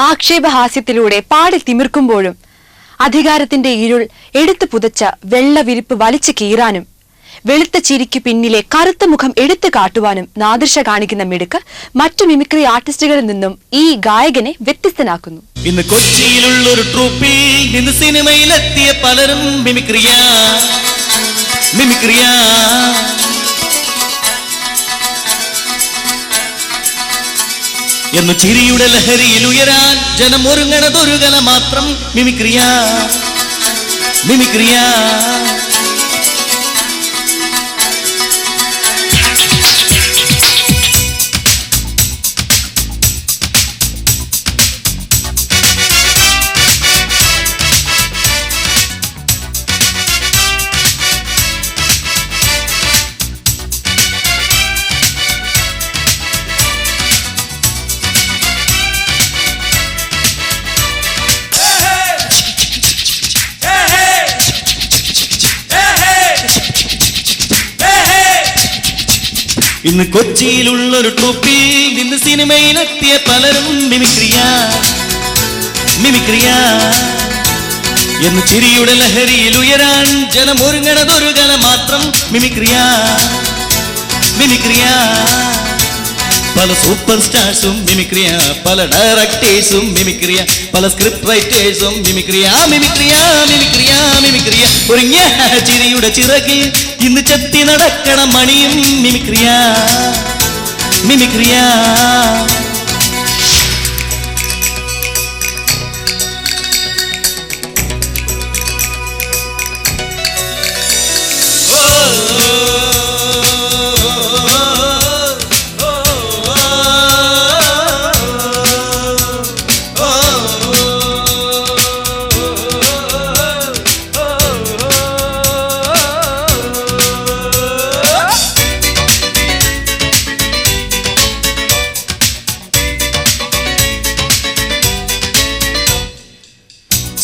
ആക്ഷേപഹാസ്യത്തിലൂടെ പാടി തിമിർക്കുമ്പോഴും അധികാരത്തിന്റെ ഇരുൾ എടുത്തു പുതച്ച വെള്ള വിരിപ്പ് വലിച്ചു കീറാനും വെളുത്ത ചിരിക്ക് പിന്നിലെ കറുത്ത മുഖം എടുത്തു കാട്ടുവാനും നാദിർഷ കാണിക്കുന്ന മിടുക്ക് മറ്റു മിമിക്രി ആർട്ടിസ്റ്റുകളിൽ നിന്നും ഈ ഗായകനെ വ്യത്യസ്തനാക്കുന്നു. ഇന്ന് കൊച്ചിയിലുള്ളൊരു ട്രൂപ്പിൽ നിന്ന് സിനിമയിലെത്തിയ പലരും മിമിക്രിയ എന്നു ചിരിയുടെ ലഹരിയിൽ ഉയരാൻ ജനം ഒരുങ്ങണതൊരു കല മാത്രം മിമിക്രിയ. ഇന്ന് കൊച്ചിയിലുള്ളൊരു ട്രൂപ്പിൽ നിന്ന് സിനിമയിലെത്തിയ പലരും മിമിക്രിയ എന്ന് ചിരിയുടെ ലഹരിയിൽ ഉയരാൻ ജനം ഒരുങ്ങണതൊരു കല മാത്രം മിമിക്രിയ. പല സൂപ്പർ സ്റ്റാർസും മിമിക്രിയ, പല ഡയറക്ടേഴ്സും മിമിക്രിയ, പല സ്ക്രിപ്റ്റ് റൈറ്റേഴ്സും മിമിക്രിയ. ഒരുങ്ങിയ ചിരിയുടെ ചിറകിൽ ഇന്ന് ചെത്തി നടക്കണ മണിയും മിമിക്രിയ.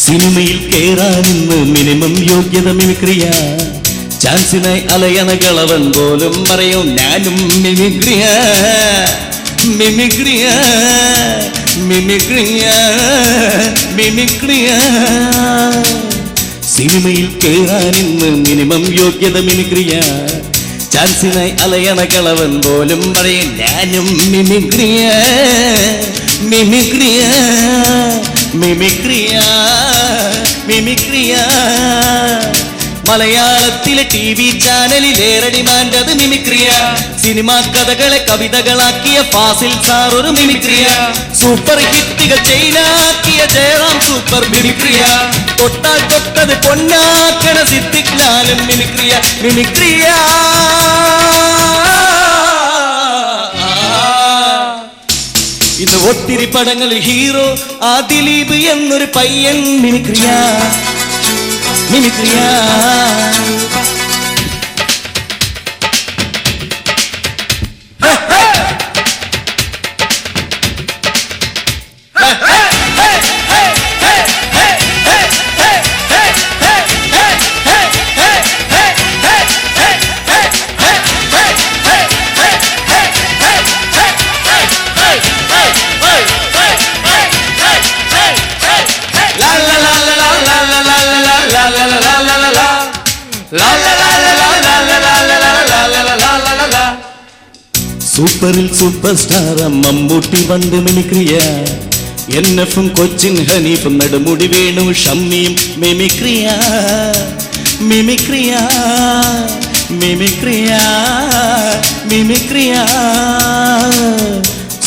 സിനിമയിൽ കേറാനിന്ന് മിനിമം യോഗ്യത മിമിക്രിയ. ചാൻസിനായി അലയണ കളവൻ പോലും പറയും ഞാനും മിമിക്രിയ. സിനിമയിൽ കേറാനിന്ന് മിനിമം യോഗ്യത മിമിക്രിയ. ചാൻസിനായി അലയണ കളവൻ പോലും പറയും ഞാനും മിമിക്രിയ. മലയാളത്തിലെ TV ചാനലിലേറെ ഡിമാൻഡ് അത് മിമിക്രിയ. സിനിമാ കഥകളെ കവിതകളാക്കിയ ഫാസിൽ സാർ ഒരു മിമിക്രിയ. സൂപ്പർ ഹിറ്റുകൾ ചെയിനാക്കിയ ജയറാം സൂപ്പർ മിമിക്രിയ. തൊട്ടാൽ തൊട്ടത് പൊന്നാക്കണ സിദ്ദിഖ് ലാലും മിമിക്രിയ. ഇന്ന് ഒത്തിരി പടങ്ങളിൽ ഹീറോ ആ ദിലീപ് എന്നൊരു പയ്യൻ മിമിക്രിയ. സൂപ്പറിൽ സൂപ്പർ സ്റ്റാർ മമ്മൂട്ടി പണ്ട് മിമിക്രിയ. NF-ഉം കൊച്ചിൻ ഹനീഫും നെടുമുടി വേണു ഷമ്മിയും മിമിക്രിയ.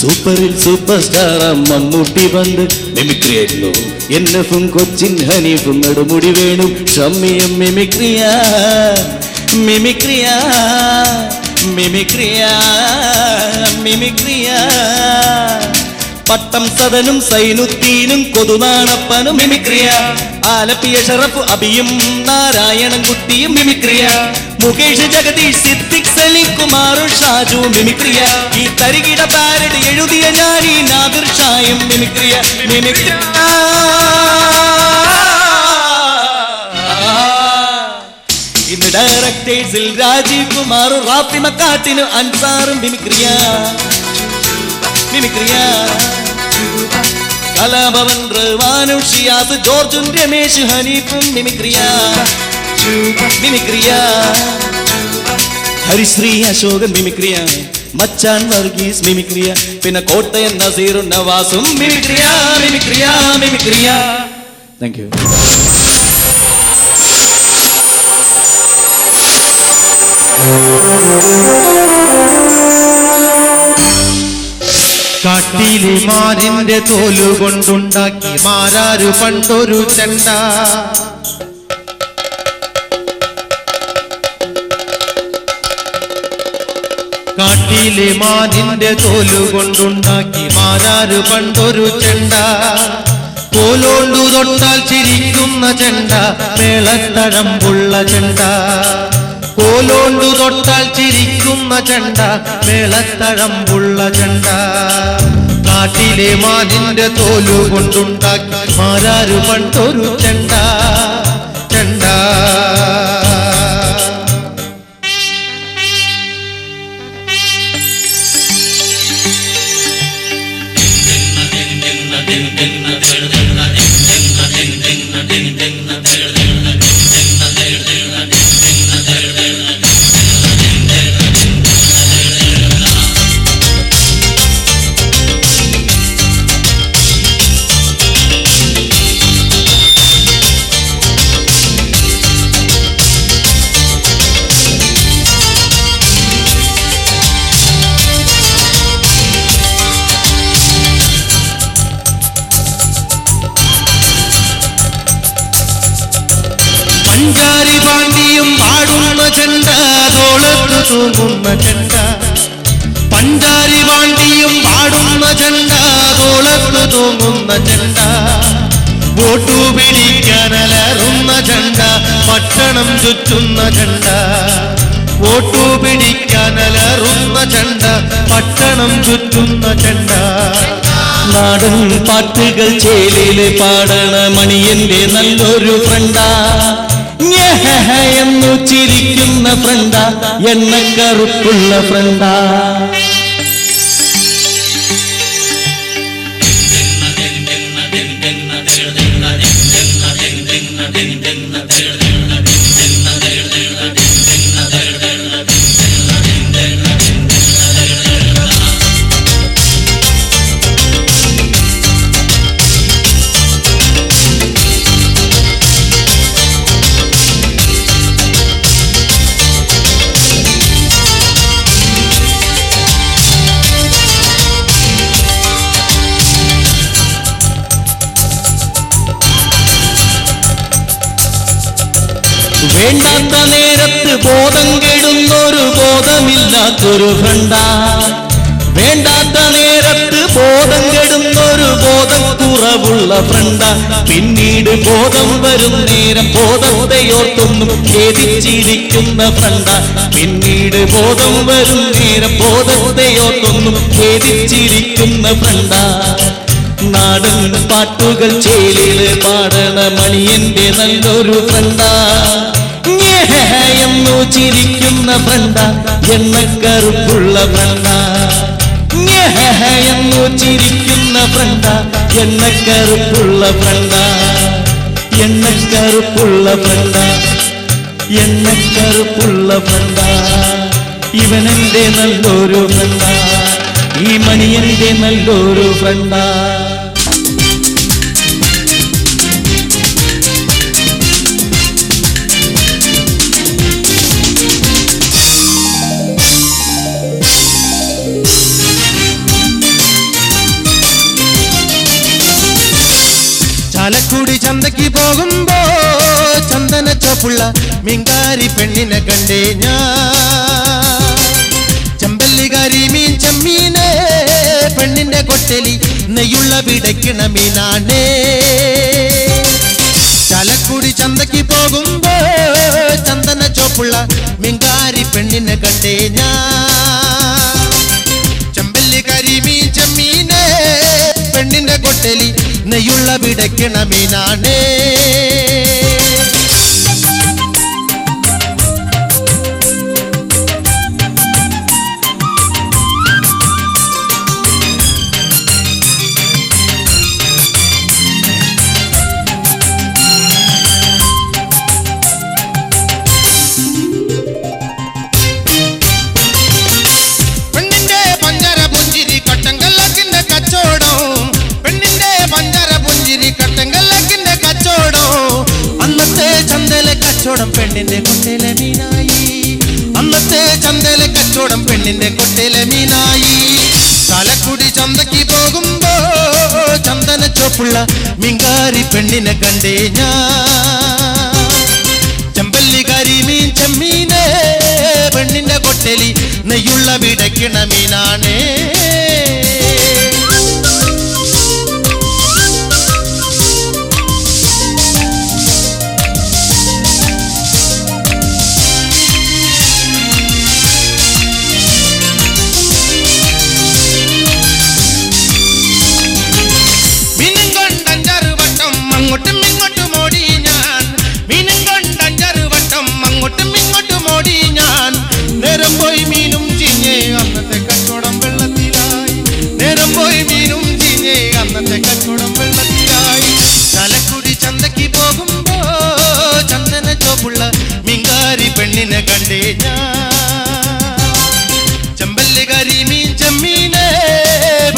സൂപ്പറിൽ സൂപ്പർ സ്റ്റാർ മമ്മൂട്ടി പണ്ട് മിമിക്രിയായിരുന്നു. NF-ഉം കൊച്ചിൻ ഹനീഫും നെടുമുടി വേണു ഷമ്മിയും മിമിക്രിയ. പട്ടം സദനും സൈനുദ്ദീനും കൊതുനാണപ്പനും മിമിക്രിയ. ആലപ്പിയ ഷറഫ് അബിയും നാരായണൻ കുട്ടിയും മിമിക്രിയ. മുകേഷ് ജഗദീഷ് സിദ്ദിഖ് സലീം കുമാറും ഷാജു മിമിക്രിയ. ഈ തരികിട പാരഡ് എഴുതിയ ഞാനീ നാദിർ ഷായും മിമിക്രിയ. ഇന്ന് ഡയറക്ടേഴ്സിൽ രാജീവ് കുമാറും റാഫി മക്കാട്ടിനും അൻസാറും മിമിക്രിയ. കലാഭവൻ റഹ്മാനും ഷിയാസ് ജോർജും രമേശ് ഹനീഫും മിമിക്രിയ മിമിക്രിയ ഹരിശ്രീ അശോകൻ മിമിക്രിയ മച്ചാൻ വർഗീസ് മിമിക്രിയ പിന്നെ കോട്ടയം നസീറും നവാസും മിമിക്രിയ മിമിക്രിയ മിമിക്രിയ. Thank you. കാട്ടിലെ മാനിന്റെ തോലുകൊണ്ടുണ്ടാക്കി മാരാരു പണ്ടൊരു ചെണ്ട. കാട്ടിലെ മാനിന്റെ തോലുകൊണ്ടുണ്ടാക്കി മാരാരു പണ്ടൊരു ചെണ്ട. കോലോണ്ടു തൊട്ടാൽ ചിരിക്കുന്ന ചെണ്ട, മേളത്തഴമ്പുള്ള ചെണ്ട. കോലോണ്ടു തൊട്ടാൽ ചിരിക്കുന്ന ചെണ്ട, മേളത്തഴമ്പുള്ള ചെണ്ട. കാട്ടിലെ മാനിന്റെ തോലുകൊണ്ടുണ്ടാക്കി മാരാരു പണ്ടൊരു ചെണ്ട ചെണ്ട. പഞ്ചാരി പാണ്ടിയും പാടുന്ന ചെണ്ട, തോളത്തു തൂങ്ങുന്ന ചെണ്ട. പഞ്ചാരി പാണ്ടിയും പാടുന്ന ചെണ്ട, തോളത്തു തൂങ്ങുന്ന ചെണ്ട. വോട്ടു പിടിക്കാനലറുന്ന ചെണ്ട, പട്ടണം ചുറ്റുന്ന ചെണ്ട. വോട്ടു പിടിക്കാനലറുന്ന ചെണ്ട, പട്ടണം ചുറ്റുന്ന ചെണ്ട. നാടൻ പാട്ടുകൾ ചേലില് പാടണ മണിയന്റെ നല്ലൊരു ഫ്രണ്ടാ. എന്നു ചിരിക്കുന്ന ഫ്രണ്ടാ, എണ്ണക്കറുപ്പുള്ള ഫ്രണ്ടാ. വേണ്ടാത്ത നേരത്ത് ബോധം കെടുന്നൊരു ബോധമില്ലാത്തൊരു ഫ്രണ്ടാ. വേണ്ടാത്ത നേരത്ത് ബോധം കെടുന്നൊരു ബോധം കുറവുള്ള ഫ്രണ്ടാ. പിന്നീട് ബോധം വരും നേരം ബോധത്തെയോർത്തൊന്നും ഖേദിച്ചിരിക്കുന്ന ഫ്രണ്ടാ. പിന്നീട് ബോധം വരും നേരം ബോധത്തെയോർത്തൊന്നും ഖേദിച്ചിരിക്കുന്ന ഫ്രണ്ടാ. നാടൻ പാട്ടുകൾ ചേലില് പാടണ മണിയന്റെ നല്ലൊരു ഫ്രണ്ടാ. എന്നു ചിരിക്കുന്ന ഫ്രണ്ട, എണ്ണക്കറുപ്പുള്ള ഫ്രണ്ട. എന്നു ചിരിക്കുന്ന ഫ്രണ്ട, എണ്ണക്കറുപ്പുള്ള ഫ്രണ്ട. എണ്ണക്കറുപ്പുള്ള ഫ്രണ്ട, എണ്ണക്കറുപ്പുള്ള ഫ്രണ്ട. ഇവനെന്റെ നല്ലൊരു ഫ്രണ്ട, ഈ മണിയന്റെ നല്ലൊരു ഫ്രണ്ട. ചാലക്കുടി ചന്തയ്ക്ക് പോകുമ്പോ ചന്ദന ചോപ്പുള്ള മീൻകാരി പെണ്ണിനെ കണ്ടേ ഞാൻ. ചെമ്പല്ലികാരി മീൻ ചെമ്മീനെ, പെണ്ണിന്റെ കൊട്ടലി നെയ്യുള്ള പിടയ്ക്കണ മീനാണേ. ചാലക്കുടി ചന്തയ്ക്ക് പോകുമ്പോ ചന്ദന ചോപ്പുള്ള മീൻകാരി പെണ്ണിനെ കണ്ടേ ഞാൻ. ചെമ്പല്ലികാരി മീൻ ചെമ്മീനെ, പെണ്ണിന്റെ കൊട്ടലി നെയ്യുള്ള പിടയ്ക്കണ മീനാണേ. പെണ്ണിന്റെ കൊട്ടയിലെ മീനായി. ചാലക്കുടി ചന്തയ്ക്ക് പോകുമ്പോ ചന്ദന ചോപ്പുള്ള മിങ്കാരി പെണ്ണിനെ കണ്ടേ ഞാൻ. ചെമ്പല്ലി കരിമീൻ ചെമ്മീനെ പെണ്ണിന്റെ കൊട്ടലി നെയ്യുള്ള വിടയ്ക്കണ മീനാണേ. അങ്ങോട്ടും ഇങ്ങോട്ടും ഓടി ഞാൻ, മീനും കൊണ്ട് 5-6 വട്ടം അങ്ങോട്ടും ഇങ്ങോട്ടും ഓടി ഞാൻ. നേരം പോയി മീനും ചീഞ്ഞേ അന്നത്തെ കച്ചവടം വെള്ളത്തിലായി. നേരം പോയി മീനും ചീഞ്ഞേ അന്നത്തെ കച്ചവടം വെള്ളത്തിലായി. ചാലക്കുടി ചന്തയ്ക്ക് പോകുമ്പോ ചന്ദന ചോപ്പുള്ള മിങ്കാരി പെണ്ണിനെ കണ്ടേ ഞാൻ. ചെമ്പല്ലി കരിമീൻ ചെമ്മീനെ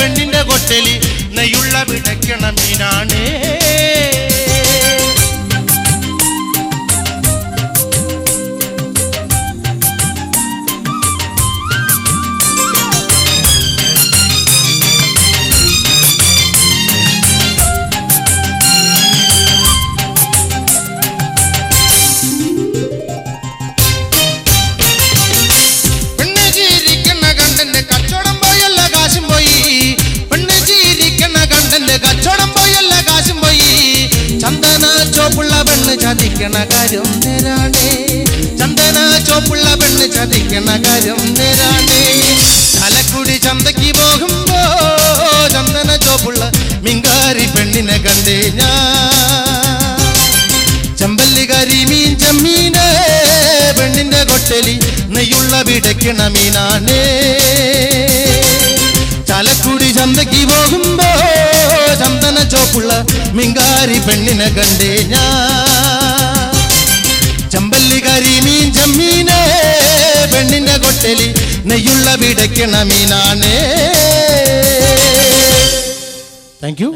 പെണ്ണിന്റെ കൊട്ടലി നെയ്യുള്ള വിടയ്ക്കണ മീനാണേ. കച്ചവടം പോയല്ല കാശും പോയി. പെണ്ണ് ജീവിക്കണ കണ്ടന്റെ കച്ചവടം പോയല്ല കാശും പോയി. ചന്ദന ചോപ്പുള്ള പെണ്ണ് ചതിക്കണ കാര്യം നേരാണേ. ചന്ദന ചോപ്പുള്ള പെണ്ണ് ചതിക്കണ കാര്യം നേരാണേ. ചാലക്കുടി ചന്തയ്ക്ക് പോകുമ്പോ ചന്ദന ചോപ്പുള്ള മിങ്കാരി പെണ്ണിനെ കണ്ടേ ഞാൻ. ചെമ്പല്ലി കരിമീൻ ചെമ്മീനെ പെണ്ണിന്റെ കൊട്ടലി നെയ്യുള്ള വിടയ്ക്കണ മീനാണേ. ചാലക്കുടി ചന്തയ്ക്ക് പോകുമ്പോ ചന്ദന ചോപ്പുള്ള മിങ്കാരി പെണ്ണിനെ കണ്ടേ ഞാൻ. ചെമ്പല്ലി കരിമീൻ ചെമ്മീനെ പെണ്ണിന്റെ കൊട്ടലി നെയ്യുള്ള വിടയ്ക്കണ മീനാണേ. Thank you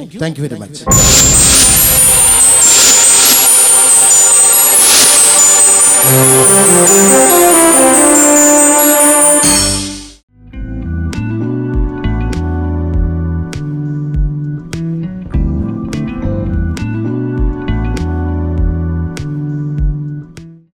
very much. Thank you.